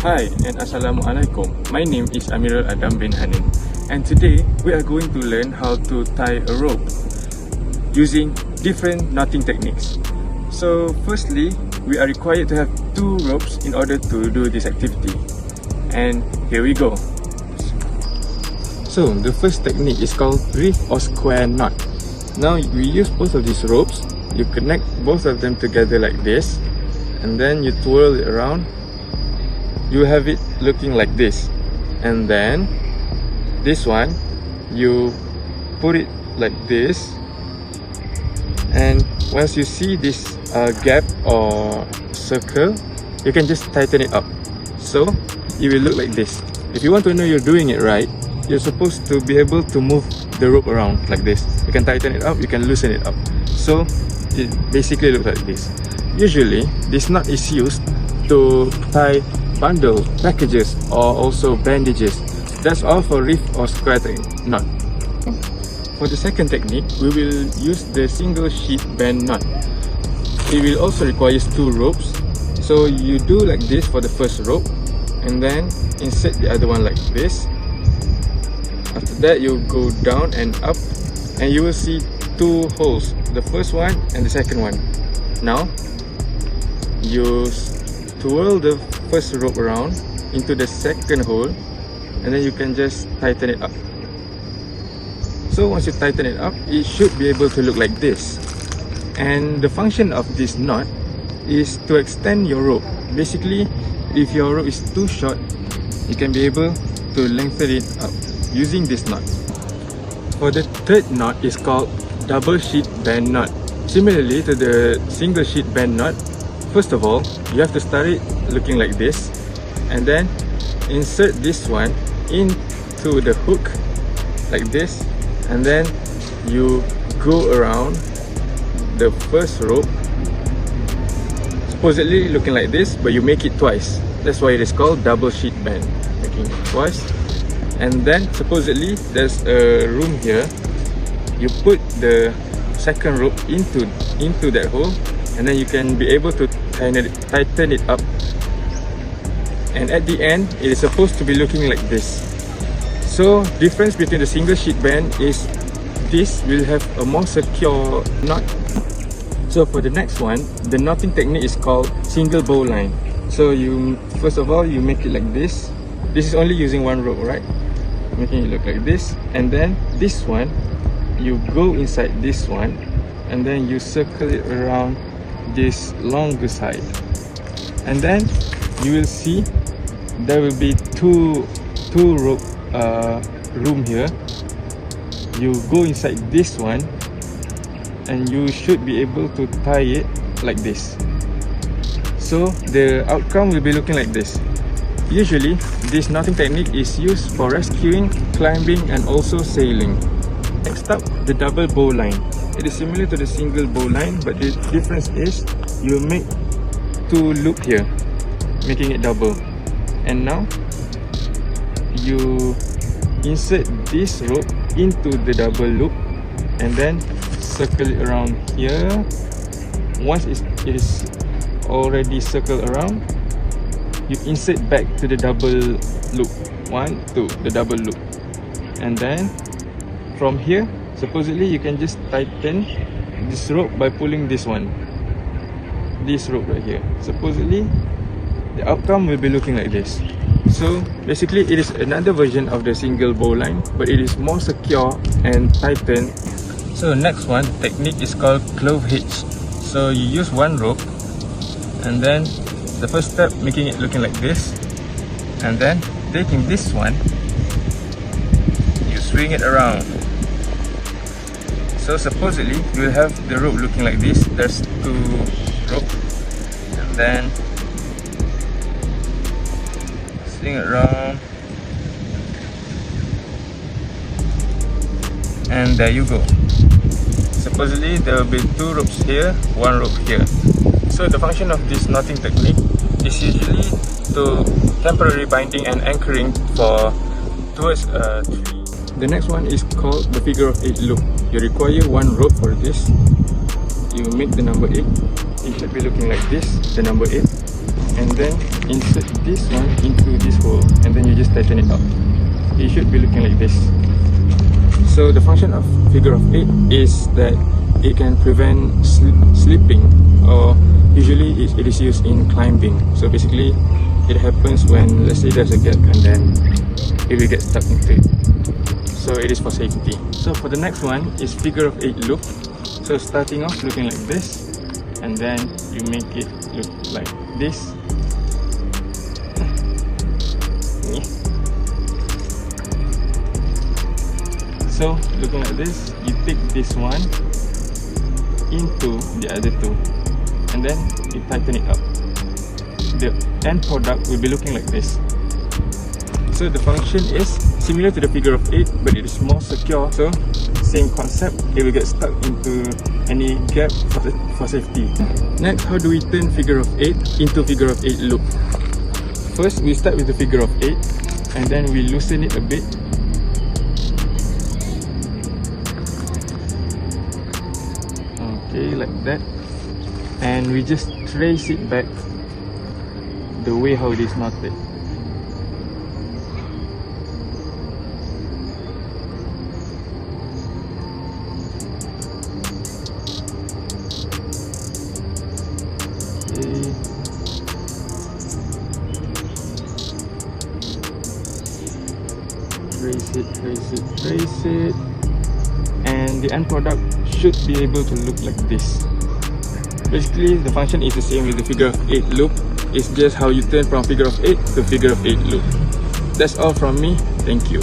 Hi and Assalamualaikum. My name is Amirul Adam bin Hanin, and today we are going to learn how to tie a rope using different knotting techniques. So firstly, we are required to have 2 ropes in order to do this activity. And here we go. So the first technique is called reef or square knot. Now we use both of these ropes. You connect both of them together like this, and then you twirl it around. You have it looking like this, and then this one you put it like this, and once you see this gap or circle, you can just tighten it up, so it will look like this. If you want to know you're doing it right, you're supposed to be able to move the rope around like this. You can tighten it up, you can loosen it up, so it basically looks like this. Usually this knot is used to tie bundle, packages, or also bandages. That's all for reef or square knot. For the second technique, we will use the single sheet band knot. It will also require 2 ropes. So you do like this for the first rope, and then insert the other one like this. After that, you go down and up, and you will see 2 holes, the first one and the second one. Now you twirl the first rope around into the second hole, and then you can just tighten it up. So once you tighten it up, it should be able to look like this. And the function of this knot is to extend your rope. Basically, if your rope is too short, you can be able to lengthen it up using this knot. For the third knot is called double sheet band knot. Similarly to the single sheet band knot, first of all, you have to start it looking like this, and then insert this one into the hook like this, and then you go around the first rope, supposedly looking like this, but you make it twice. That's why it is called double sheet band, making it twice. And then supposedly there's a room here. You put the second rope into that hole, and then you can be able to tighten it up, and at the end it is supposed to be looking like this. So difference between the single sheet band is this will have a more secure knot. So for the next one, the knotting technique is called single bowline. So you first of all you make it like this. This is only using 1 rope, right? Making it look like this, and then this one you go inside this one, and then you circle it around this longer side, and then you will see there will be two rope room here. You go inside this one, and you should be able to tie it like this. So the outcome will be looking like this. Usually this knotting technique is used for rescuing, climbing, and also sailing. Next up, the double bowline. It is similar to the single bowline, but the difference is you make 2 loop here, making it double. And now you insert this rope into the double loop, and then circle it around here. Once it is already circled around, you insert back to the double loop. 1, 2, the double loop. And then from here, supposedly you can just tighten this rope by pulling this one, this rope right here. Supposedly the outcome will be looking like this. So basically it is another version of the single bowline, but it is more secure and tightened. So next one technique is called clove hitch. So you use 1 rope, and then the first step, making it looking like this, and then taking this one, you swing it around. So supposedly you will have the rope looking like this. There's 2 rope, and then swing it around, and there you go. Supposedly there will be 2 ropes here, 1 rope here. So the function of this knotting technique is usually to temporary binding and anchoring towards a tree. The next one is called the figure of 8 loop. You require 1 rope for this. You make the number 8. It should be looking like this, the number 8. and then insert this one into this hole, and then you just tighten it up. It should be looking like this. So the function of figure of 8 is that it can prevent slipping, or usually it is used in climbing. So basically it happens when, let's say, there's a gap and then it will get stuck into it. So it is for safety. So for the next one is figure of 8 loop. So starting off looking like this, and then you make it look like this. So looking like this, you take this one into the other two, and then you tighten it up. The end product will be looking like this. So the function is similar to the figure of 8, but it is more secure. So same concept, it will get stuck into any gap for safety. Next, how do we turn figure of 8 into figure of 8 loop? First, we start with the figure of 8, and then we loosen it a bit. Okay, like that, and we just trace it back the way how it is knotted. Okay. Trace it, and the end product should be able to look like this. Basically, the function is the same with the figure of 8 loop. It's just how you turn from figure of 8 to figure of 8 loop. That's all from me. Thank you.